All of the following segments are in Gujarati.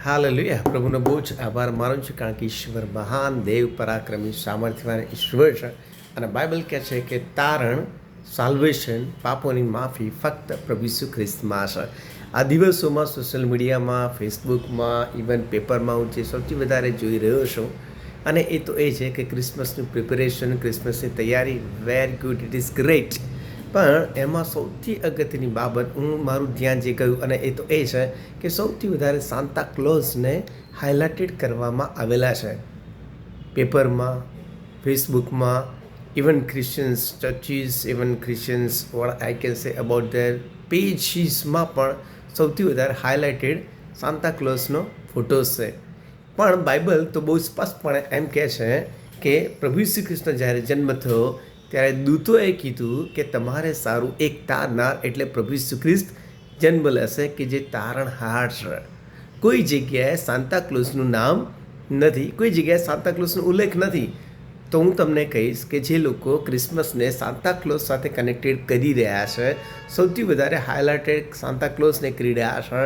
હાલેલુયા. પ્રભુનો બહુ જ આભાર માનું છું, કારણ કે ઈશ્વર મહાન, દેવ, પરાક્રમી, સામર્થ્યવાન ઈશ્વર છે. અને બાઇબલ કહે છે કે તારણ, સાલ્વેશન, પાપોની માફી ફક્ત પ્રભુ ઈસુ ખ્રિસ્તમાં છે. આ દિવસોમાં સોશિયલ મીડિયામાં, ફેસબુકમાં, ઇવન પેપરમાં હું જે સૌથી વધારે જોઈ રહ્યો છું, અને એ તો એ છે કે ક્રિસમસનું પ્રિપેરેશન, ક્રિસમસની તૈયારી, very good, it is great. પણ એમાં સૌથી અગત્યની બાબત મારું ધ્યાન જે ગયું, અને એ તો એ છે કે સૌથી વધારે સાન્તા ક્લોઝને હાઇલાઇટેડ કરવામાં આવેલા છે પેપરમાં, ફેસબુકમાં, even Christians churches, even Christians what I can say about their પેજીસમાં પણ સૌથી વધારે હાઇલાઇટેડ સાન્તા ક્લોઝનો ફોટોસ છે. પણ બાઇબલ તો બહુ સ્પષ્ટપણે એમ કહે છે કે પ્રભુ શ્રી કૃષ્ણ જ્યારે જન્મ થયો ત્યારે દૂતોએ કીધું કે તમારે સારું એક તારનાર એટલે પ્રભુ ઈસુ ખ્રિસ્ત જન્મ લેશે કે જે તારણહાર છે. કોઈ જગ્યાએ સાન્તા ક્લોઝનું નામ નથી, કોઈ જગ્યાએ સાન્તા ક્લોઝનો ઉલ્લેખ નથી. તો હું તમને કહીશ કે જે લોકો ક્રિસમસને સાન્તા ક્લોઝ સાથે કનેક્ટેડ કરી રહ્યા છે, સૌથી વધારે હાઇલાઇટેડ સાન્તા ક્લોઝને કરી રહ્યા છે,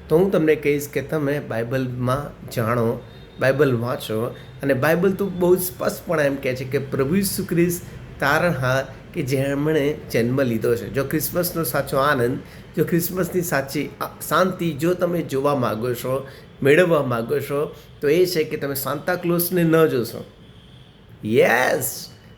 તો હું તમને કહીશ કે તમે બાઇબલમાં જાણો, બાઇબલ વાંચો. અને બાઇબલ તો બહુ સ્પષ્ટપણે એમ કહે છે કે પ્રભુ ઈસુ ખ્રિસ્ત તારણહાર કે જેમણે જન્મ લીધો છે. જો ક્રિસમસનો સાચો આનંદ, જો ક્રિસમસની સાચી શાંતિ જો તમે જોવા માગો છો, મેળવવા માગો છો, તો એ છે કે તમે સાન્તા ક્લોઝને ન જોશો. યસ,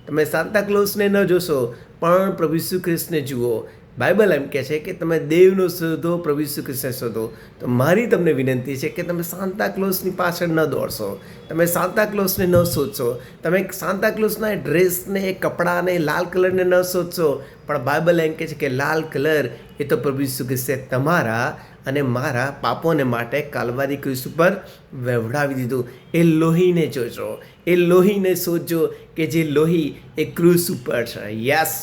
તમે સાન્તા ક્લોઝને ન જોશો, પણ પ્રભુ ઈસુ ખ્રિસ્તને જુઓ. બાઇબલ એમ કહે છે કે તમે દેવનો શોધો, પ્રભુ ઈસુ ખ્રિસ્તને શોધો. તો મારી તમને વિનંતી છે કે તમે સાન્તા ક્લોઝની પાછળ ન દોડશો, તમે સાન્તા ક્લોઝને ન શોધશો, તમે સાન્તા ક્લોઝના ડ્રેસને, કપડાને, લાલ કલરને ન શોધશો. પણ બાઇબલ એમ કહે છે કે લાલ કલર એ તો પ્રભુ ઈસુ ખ્રિસ્તે તમારા અને મારા પાપોને માટે કાલ્વારી ક્રુસ ઉપર વહેવડાવી દીધું. એ લોહીને જોજો, એ લોહીને શોધજો કે જે લોહી એ ક્રુસ ઉપર છે. યસ,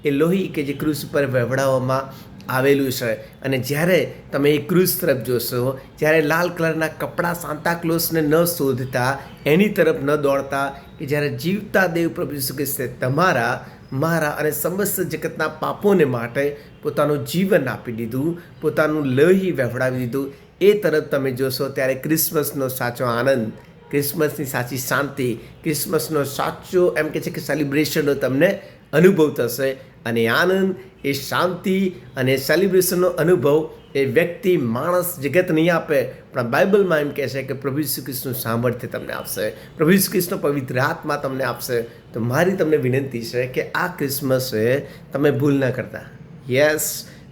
એ લોહી કે જે ક્રુસ ઉપર વહેવડાવવામાં આવેલું છે. અને જ્યારે તમે એ ક્રુસ તરફ જોશો, જ્યારે લાલ કલરના કપડાં સાન્તા ક્લોઝને ન શોધતા, એની તરફ ન દોડતા, કે જ્યારે જીવતા દેવ પ્રભુ ઈસુ ખ્રિસ્તે તમારા, મારા અને સમસ્ત જગતના પાપોને માટે પોતાનું જીવન આપી દીધું, પોતાનું લોહી વહેવડાવી દીધું, એ તરફ તમે જોશો, ત્યારે ક્રિસમસનો સાચો આનંદ, ક્રિસમસની સાચી શાંતિ, ક્રિસમસનો સાચો એમ કે છે કે સેલિબ્રેશનનો તમને અનુભવ થશે. અને આનંદ, એ શાંતિ અને સેલિબ્રેશનનો અનુભવ એ વ્યક્તિ, માણસ, જગત નહીં આપે, પણ બાઇબલમાં એમ કહે છે કે પ્રભુ ઈસુ ખ્રિસ્તનું સામર્થ્ય તમને આપશે, પ્રભુ ઈસુ ખ્રિસ્તનો પવિત્ર આત્મા તમને આપશે. તો મારી તમને વિનંતી છે કે આ ક્રિસમસે તમે ભૂલ ન કરતા. યસ,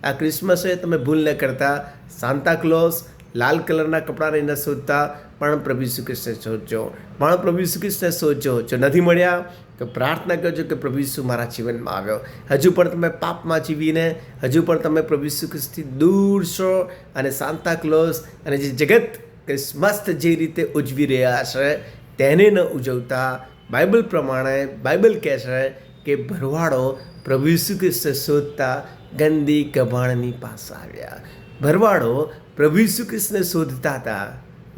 આ ક્રિસમસે તમે ભૂલ ન કરતા. સાન્તા ક્લોઝ, લાલ કલરના કપડાને ન શોધતા, પણ પ્રભુ ઈસુ ખ્રિસ્તને શોધજો, પણ પ્રભુ ઈસુ ખ્રિસ્તને શોધજો. જો નથી મળ્યા તો પ્રાર્થના કરજો કે પ્રભુ ઈસુ મારા જીવનમાં આવ્યો. હજુ પણ તમે પાપમાં જીવીને, હજુ પણ તમે પ્રભુ ઈસુ ખ્રિસ્તથી દૂર છો, અને સાન્તા ક્લોઝ અને જે જગત ક્રિસમસ જે રીતે ઉજવી રહ્યા છે તેને ન ઉજવતા, બાઇબલ પ્રમાણે બાઇબલ કહે છે કે ભરવાડો પ્રભુ ઈસુ ખ્રિસ્તને શોધતા ગંદી કભાણની પાસે આવ્યા. ભરવાડો પ્રભુ ઈસુ ખ્રિસ્તને શોધતા હતા,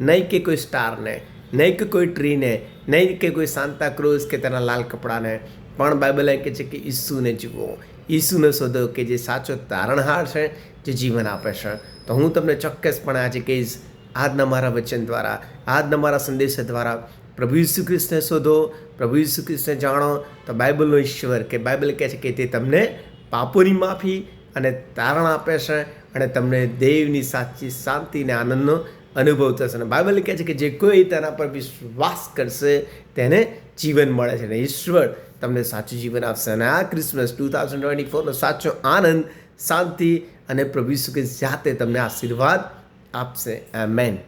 નહીં કે કોઈ સ્ટારને, નહીં કે કોઈ ટ્રીને, નહીં કે કોઈ સાન્તા ક્રોઝ કે તેના લાલ કપડાને, પણ બાઇબલ એમ કહે છે કે ઈસુને જુઓ, ઈસુને શોધો કે જે સાચો તારણહાર છે, જે જીવન આપે છે. તો હું તમને ચોક્કસપણે આજે કહીશ, આજના મારા વચન દ્વારા, આજના મારા સંદેશ દ્વારા, પ્રભુ ઈસુ ખ્રિસ્તને શોધો, પ્રભુ ઈસુ ખ્રિસ્તને જાણો. તો બાઇબલનો ઈશ્વર કે બાઇબલ કહે છે કે તે તમને પાપોની માફી અને તારણ આપે છે, અને તમને દેવની સાચી શાંતિ અને આનંદનો અનુભવ થશે. અને બાઇબલ કહે છે કે જે કોઈ તેના પર વિશ્વાસ કરશે તેને જીવન મળે છે, અને ઈશ્વર તમને સાચું જીવન આપશે. અને આ ક્રિસમસ 2024નો સાચો આનંદ, શાંતિ અને પ્રભુ ઈસુ ખ્રિસ્ત જાતે તમને આશીર્વાદ આપશે. આમેન.